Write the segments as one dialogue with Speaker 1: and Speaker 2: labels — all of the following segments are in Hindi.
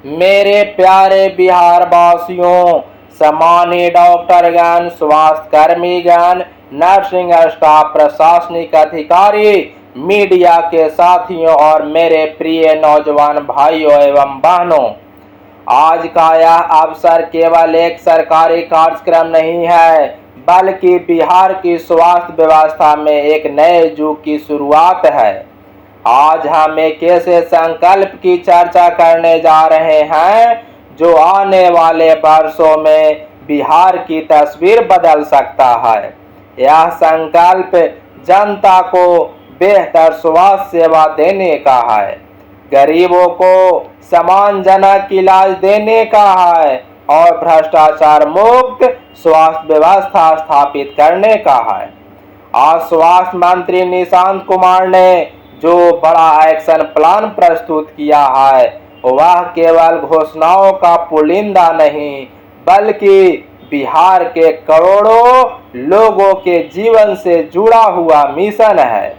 Speaker 1: मेरे प्यारे बिहार वासियों, सम्मानित डॉक्टरगण, स्वास्थ्य कर्मीगण, नर्सिंग स्टाफ, प्रशासनिक अधिकारी, मीडिया के साथियों और मेरे प्रिय नौजवान भाइयों एवं बहनों, आज का यह अवसर केवल एक सरकारी कार्यक्रम नहीं है, बल्कि बिहार की स्वास्थ्य व्यवस्था में एक नए युग की शुरुआत है। आज हम एक ऐसे संकल्प की चर्चा करने जा रहे हैं जो आने वाले वर्षों में बिहार की तस्वीर बदल सकता है। यह संकल्प जनता को बेहतर स्वास्थ्य सेवा देने का है, गरीबों को सम्मानजनक इलाज देने का है और भ्रष्टाचार मुक्त स्वास्थ्य व्यवस्था स्थापित करने का है। आज स्वास्थ्य मंत्री निशांत कुमार ने जो बड़ा एक्शन प्लान प्रस्तुत किया है, वह केवल घोषणाओं का पुलिंदा नहीं, बल्कि बिहार के करोड़ों लोगों के जीवन से जुड़ा हुआ मिशन है।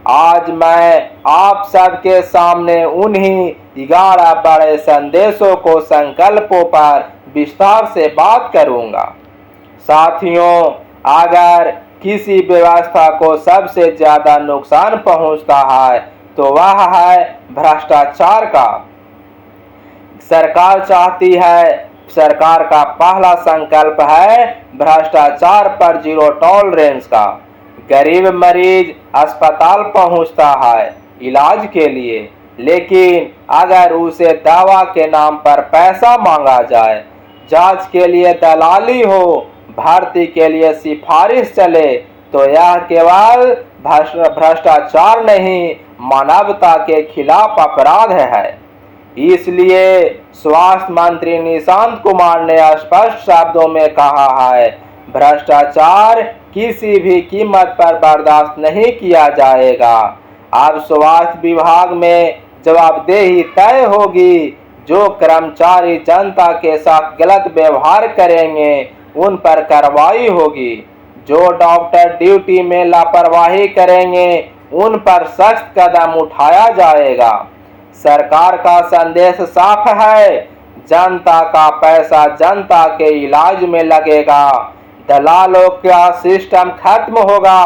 Speaker 1: आज मैं आप सबके सामने उन्हीं 11 बड़े संदेशों को संकल्पों पर विस्तार से बात करूंगा। साथियों, अगर किसी व्यवस्था को सबसे ज्यादा नुकसान पहुंचता है तो वह है भ्रष्टाचार का। सरकार चाहती है, सरकार का पहला संकल्प है भ्रष्टाचार पर जीरो टॉलरेंस का। गरीब मरीज अस्पताल पहुंचता है इलाज के लिए, लेकिन अगर उसे दवा के नाम पर पैसा मांगा जाए, जांच के लिए दलाली हो, भर्ती के लिए सिफारिश चले, तो यह केवल भ्रष्टाचार नहीं, मानवता के खिलाफ अपराध है। इसलिए स्वास्थ्य मंत्री निशांत कुमार ने स्पष्ट शब्दों में कहा है, भ्रष्टाचार किसी भी कीमत पर बर्दाश्त नहीं किया जाएगा। अब स्वास्थ्य विभाग में जवाबदेही तय होगी। जो कर्मचारी जनता के साथ गलत व्यवहार करेंगे उन पर कार्रवाई होगी। जो डॉक्टर ड्यूटी में लापरवाही करेंगे उन पर सख्त कदम उठाया जाएगा। सरकार का संदेश साफ है, जनता का पैसा जनता के इलाज में लगेगा, दलालों का सिस्टम खत्म होगा,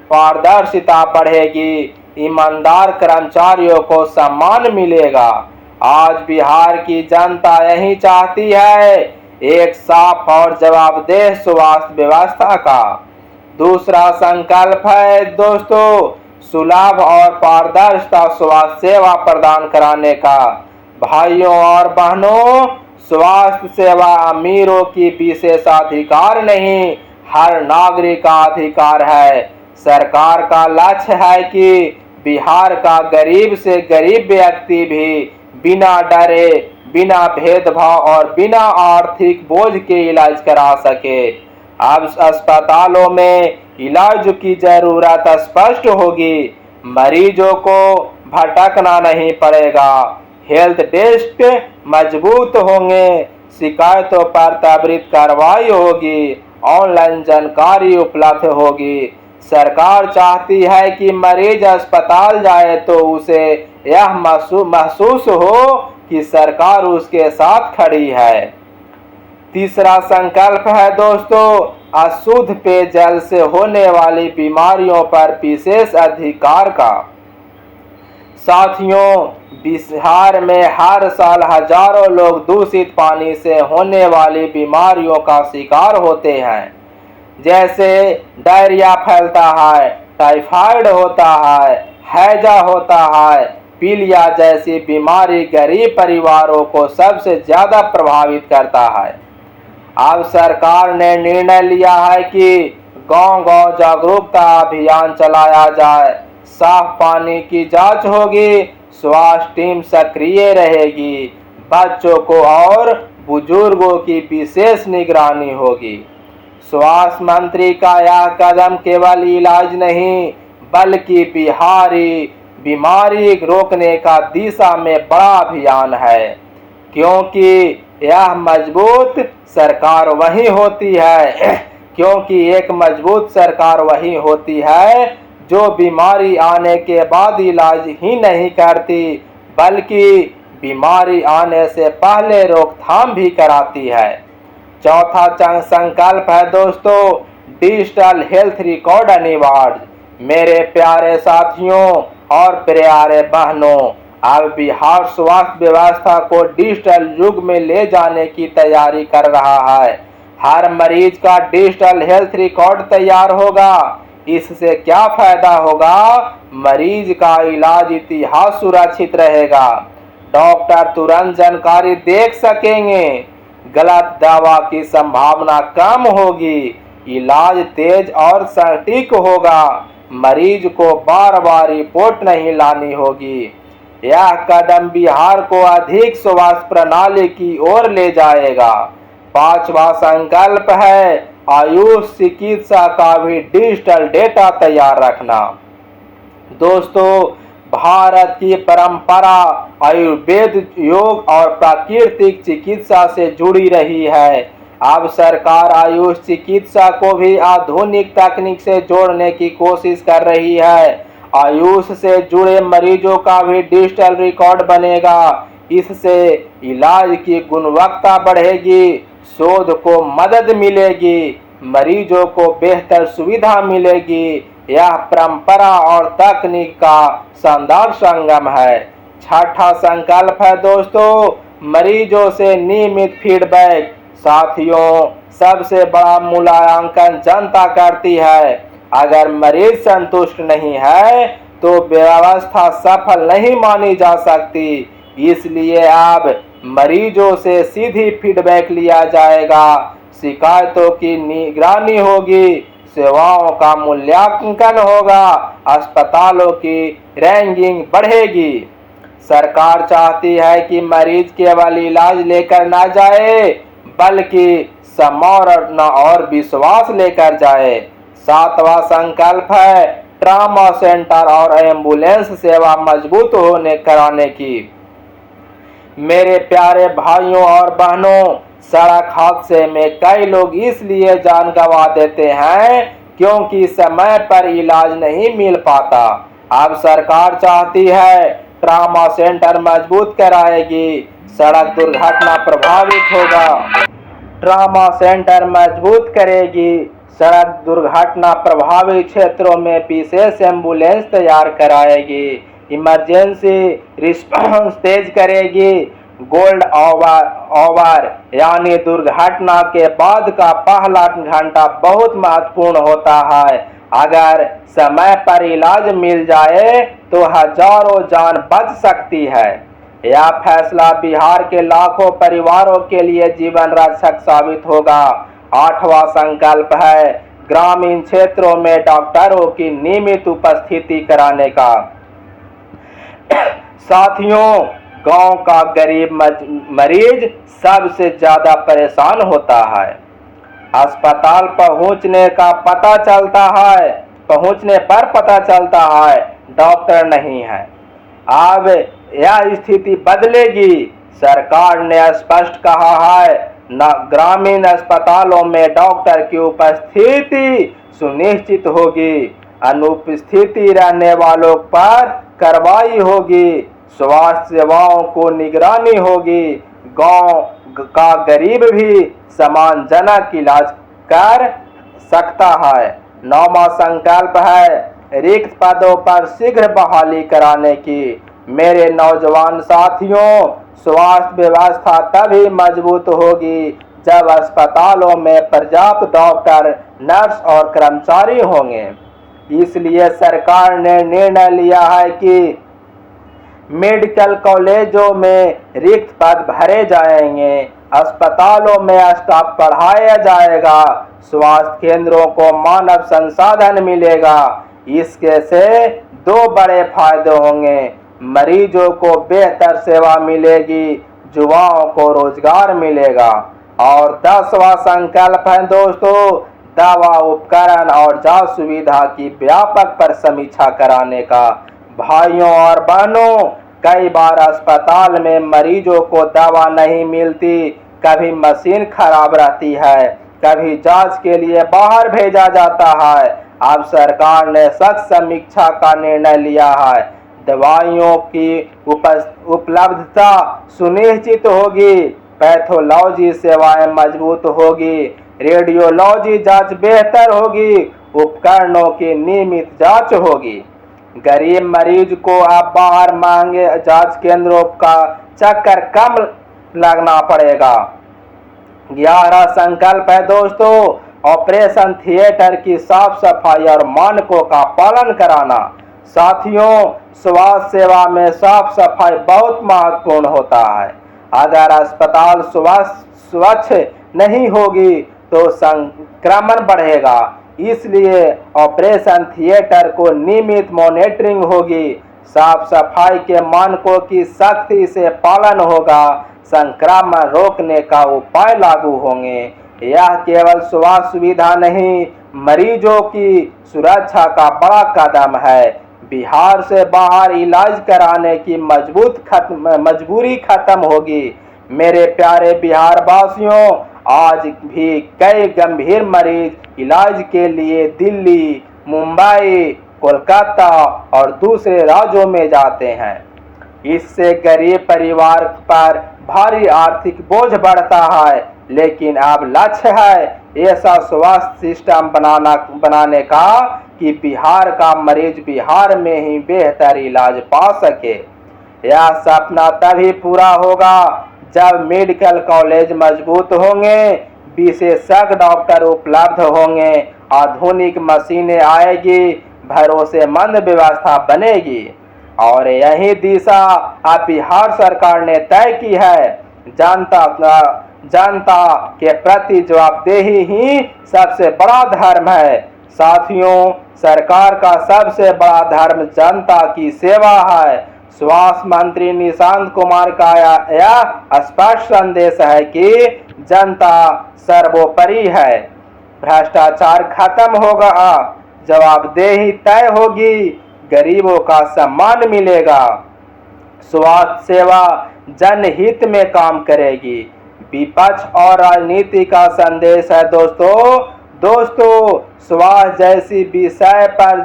Speaker 1: पारदर्शिता बढ़ेगी, ईमानदार कर्मचारियों को सम्मान मिलेगा। आज बिहार की जनता यही चाहती है, एक साफ और जवाबदेह स्वास्थ्य व्यवस्था का। दूसरा संकल्प है दोस्तों, सुलभ और पारदर्शिता स्वास्थ्य सेवा प्रदान कराने का। भाइयों और बहनों, स्वास्थ्य सेवा अमीरों की विशेषाधिकार नहीं, हर नागरिक का अधिकार है। सरकार का लक्ष्य है कि बिहार का गरीब से गरीब व्यक्ति भी बिना डरे, बिना भेदभाव और बिना आर्थिक बोझ के इलाज करा सके। अब अस्पतालों में इलाज की जरूरत स्पष्ट होगी, मरीजों को भटकना नहीं पड़ेगा, हेल्थ डेस्क मजबूत होंगे, शिकायतों पर त्वरित कार्रवाई होगी, ऑनलाइन जानकारी उपलब्ध होगी। सरकार चाहती है कि मरीज अस्पताल जाए तो उसे यह महसूस हो कि सरकार उसके साथ खड़ी है। तीसरा संकल्प है दोस्तों, अशुद्ध पेयजल से होने वाली बीमारियों पर विशेष अधिकार का। साथियों, बिहार में हर साल हजारों लोग दूषित पानी से होने वाली बीमारियों का शिकार होते हैं, जैसे डायरिया फैलता है, टाइफाइड होता है, हैजा होता है, पीलिया जैसी बीमारी गरीब परिवारों को सबसे ज्यादा प्रभावित करता है। अब सरकार ने निर्णय लिया है कि गांव-गांव जागरूकता अभियान चलाया जाए, साफ पानी की जांच होगी, स्वास्थ्य टीम सक्रिय रहेगी, बच्चों को और बुजुर्गों की विशेष निगरानी होगी। स्वास्थ्य मंत्री का यह कदम केवल इलाज नहीं, बल्कि बीमारी रोकने का दिशा में बड़ा अभियान है, क्योंकि यह मजबूत सरकार वही होती है एक मजबूत सरकार वही होती है जो बीमारी आने के बाद इलाज ही नहीं करती, बल्कि बीमारी आने से पहले रोकथाम भी कराती है। चौथा संकल्प है दोस्तों, डिजिटल हेल्थ रिकॉर्ड अनिवार्य। मेरे प्यारे साथियों और प्यारे बहनों, अब बिहार स्वास्थ्य व्यवस्था को डिजिटल युग में ले जाने की तैयारी कर रहा है। हर मरीज का डिजिटल हेल्थ रिकॉर्ड तैयार होगा। इससे क्या फायदा होगा? मरीज का इलाज इतिहास सुरक्षित रहेगा। डॉक्टर तुरंत जानकारी देख सकेंगे। गलत दवा की संभावना कम होगी। इलाज तेज और सटीक होगा। मरीज को बार बार रिपोर्ट नहीं लानी होगी। यह कदम बिहार को अधिक स्वास्थ्य प्रणाली की ओर ले जाएगा। पांचवा संकल्प है, आयुष चिकित्सा का भी डिजिटल डेटा तैयार रखना। दोस्तों, भारत की परंपरा आयुर्वेद, योग और प्राकृतिक चिकित्सा से जुड़ी रही है। अब सरकार आयुष चिकित्सा को भी आधुनिक तकनीक से जोड़ने की कोशिश कर रही है। आयुष से जुड़े मरीजों का भी डिजिटल रिकॉर्ड बनेगा। इससे इलाज की गुणवत्ता बढ़ेगी, शोध को मदद मिलेगी, मरीजों को बेहतर सुविधा मिलेगी। यह परंपरा और तकनीक का शानदार संगम है। छठा संकल्प है दोस्तों, मरीजों से नियमित फीडबैक। साथियों, सबसे बड़ा मूल्यांकन जनता करती है। अगर मरीज संतुष्ट नहीं है तो व्यवस्था सफल नहीं मानी जा सकती। इसलिए अब मरीजों से सीधी फीडबैक लिया जाएगा, शिकायतों की निगरानी होगी, सेवाओं का मूल्यांकन होगा, अस्पतालों की रैंकिंग बढ़ेगी। सरकार चाहती है कि मरीज केवल इलाज लेकर न जाए, बल्कि समर्पण और विश्वास लेकर जाए। सातवां संकल्प है, ट्रॉमा सेंटर और एम्बुलेंस सेवा मजबूत कराने की। मेरे प्यारे भाइयों और बहनों, सड़क हादसे में कई लोग इसलिए जान गंवा देते हैं क्योंकि समय पर इलाज नहीं मिल पाता। अब सरकार चाहती है ट्रॉमा सेंटर मजबूत कराएगी, सड़क दुर्घटना प्रभावित होगा। ट्रॉमा सेंटर मजबूत करेगी, सड़क दुर्घटना प्रभावित क्षेत्रों में विशेष एम्बुलेंस तैयार कराएगी, इमरजेंसी रिस्पांस तेज करेगी। गोल्ड आवर यानी दुर्घटना के बाद का पहला घंटा बहुत महत्वपूर्ण होता है। अगर समय पर इलाज मिल जाए तो हजारों जान बच सकती है। यह फैसला बिहार के लाखों परिवारों के लिए जीवन रक्षक साबित होगा। आठवां संकल्प है, ग्रामीण क्षेत्रों में डॉक्टरों की नियमित उपस्थिति कराने का। साथियों, गांव का गरीब मरीज सबसे ज्यादा परेशान होता है। अस्पताल पहुंचने पर पता चलता है डॉक्टर नहीं है। अब यह स्थिति बदलेगी। सरकार ने स्पष्ट कहा है, ग्रामीण अस्पतालों में डॉक्टर की उपस्थिति सुनिश्चित होगी, अनुपस्थिति रहने वालों पर कार्रवाई होगी, स्वास्थ्य सेवाओं को निगरानी होगी, गांव का गरीब भी सम्मानजनक इलाज कर सकता है। नौवां संकल्प है, रिक्त पदों पर शीघ्र बहाली कराने की। मेरे नौजवान साथियों, स्वास्थ्य व्यवस्था तभी मजबूत होगी जब अस्पतालों में पर्याप्त डॉक्टर, नर्स और कर्मचारी होंगे। इसलिए सरकार ने निर्णय लिया है कि मेडिकल कॉलेजों में रिक्त पद भरे जाएंगे, अस्पतालों में स्टाफ बढ़ाया जाएगा, स्वास्थ्य केंद्रों को मानव संसाधन मिलेगा। इसके से दो बड़े फायदे होंगे, मरीजों को बेहतर सेवा मिलेगी, युवाओं को रोजगार मिलेगा। और 10वां संकल्प है दोस्तों, दवा, उपकरण और जांच सुविधा की व्यापक पर समीक्षा कराने का। भाइयों और बहनों, कई बार अस्पताल में मरीजों को दवा नहीं मिलती, कभी मशीन खराब रहती है, कभी जांच के लिए बाहर भेजा जाता है। अब सरकार ने सख्त समीक्षा का निर्णय लिया है। दवाइयों की उपलब्धता सुनिश्चित होगी, पैथोलॉजी सेवाएं मजबूत होगी, रेडियोलॉजी जांच बेहतर होगी, उपकरणों की नियमित जांच होगी। गरीब मरीज को अब बाहर महंगे जांच केंद्रों का चक्कर कम लगना पड़ेगा। 11 संकल्प है दोस्तों, ऑपरेशन थिएटर की साफ सफाई और मानकों का पालन कराना। साथियों, स्वास्थ्य सेवा में साफ सफाई बहुत महत्वपूर्ण होता है। अगर अस्पताल स्वच्छ नहीं होगी तो संक्रमण बढ़ेगा, इसलिए ऑपरेशन थिएटर को नियमित मॉनिटरिंग होगी, साफ सफाई के मानकों की सख्ती से पालन होगा, संक्रमण रोकने का उपाय लागू होंगे। यह केवल स्वास्थ्य सुविधा नहीं, मरीजों की सुरक्षा का बड़ा कदम है। बिहार से बाहर इलाज कराने की मजबूरी खत्म होगी। मेरे प्यारे बिहार वासियों, आज भी कई गंभीर मरीज इलाज के लिए दिल्ली, मुंबई, कोलकाता और दूसरे राज्यों में जाते हैं। इससे गरीब परिवार पर भारी आर्थिक बोझ बढ़ता है, लेकिन अब लक्ष्य है ऐसा स्वास्थ्य सिस्टम बनाने का कि बिहार का मरीज बिहार में ही बेहतर इलाज पा सके। यह सपना तभी पूरा होगा जब मेडिकल कॉलेज मजबूत होंगे, विशेषज्ञ डॉक्टर उपलब्ध होंगे, आधुनिक मशीनें आएगी, भरोसेमंद व्यवस्था बनेगी। और यही दिशा अब बिहार सरकार ने तय की है। जनता के प्रति जवाबदेही ही सबसे बड़ा धर्म है। साथियों, सरकार का सबसे बड़ा धर्म जनता की सेवा है। स्वास्थ्य मंत्री निशांत कुमार का यह स्पष्ट संदेश है कि जनता सर्वोपरि है। भ्रष्टाचार खत्म होगा, जवाबदेही तय होगी, गरीबों का सम्मान मिलेगा, स्वास्थ्य सेवा जनहित में काम करेगी। विपक्ष और राजनीति का संदेश है दोस्तों, स्वास्थ्य जैसी विषय पर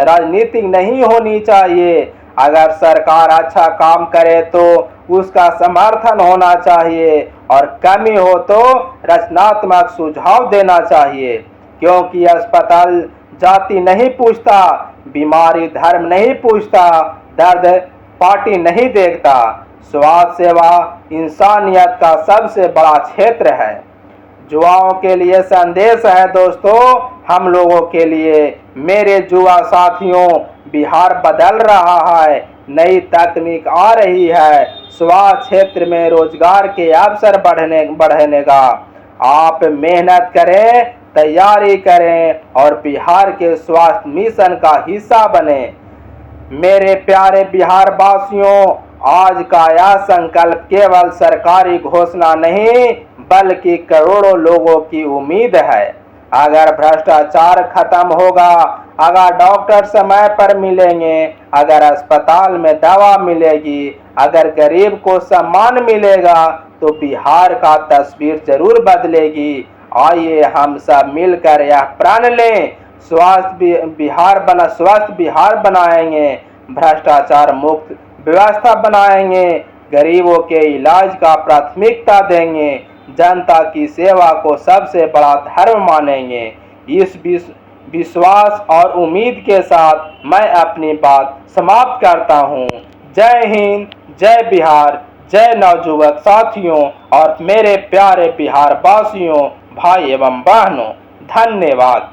Speaker 1: राजनीति नहीं होनी चाहिए। अगर सरकार अच्छा काम करे तो उसका समर्थन होना चाहिए और कमी हो तो रचनात्मक सुझाव देना चाहिए, क्योंकि अस्पताल जाति नहीं पूछता, बीमारी धर्म नहीं पूछता, दर्द पार्टी नहीं देखता। स्वास्थ्य सेवा इंसानियत का सबसे बड़ा क्षेत्र है। युवाओं के लिए संदेश है दोस्तों, हम लोगों के लिए। मेरे युवा साथियों, बिहार बदल रहा है, नई तकनीक आ रही है, स्वास्थ्य क्षेत्र में रोजगार के अवसर बढ़ने का। आप मेहनत करें, तैयारी करें और बिहार के स्वास्थ्य मिशन का हिस्सा बने। मेरे प्यारे बिहार वासियों, आज का यह संकल्प केवल सरकारी घोषणा नहीं बल्कि करोड़ों लोगों की उम्मीद है। अगर भ्रष्टाचार खत्म होगा, अगर डॉक्टर समय पर मिलेंगे, अगर अस्पताल में दवा मिलेगी, अगर गरीब को सम्मान मिलेगा, तो बिहार का तस्वीर जरूर बदलेगी। आइए हम सब मिलकर यह प्रण लें, स्वस्थ बिहार बनाएंगे, भ्रष्टाचार मुक्त व्यवस्था बनाएंगे, गरीबों के इलाज का प्राथमिकता देंगे, जनता की सेवा को सबसे बड़ा धर्म मानेंगे। इस विश्वास और उम्मीद के साथ मैं अपनी बात समाप्त करता हूँ। जय हिंद, जय बिहार, जय नवयुवक साथियों और मेरे प्यारे बिहार वासियों, भाई एवं बहनों, धन्यवाद।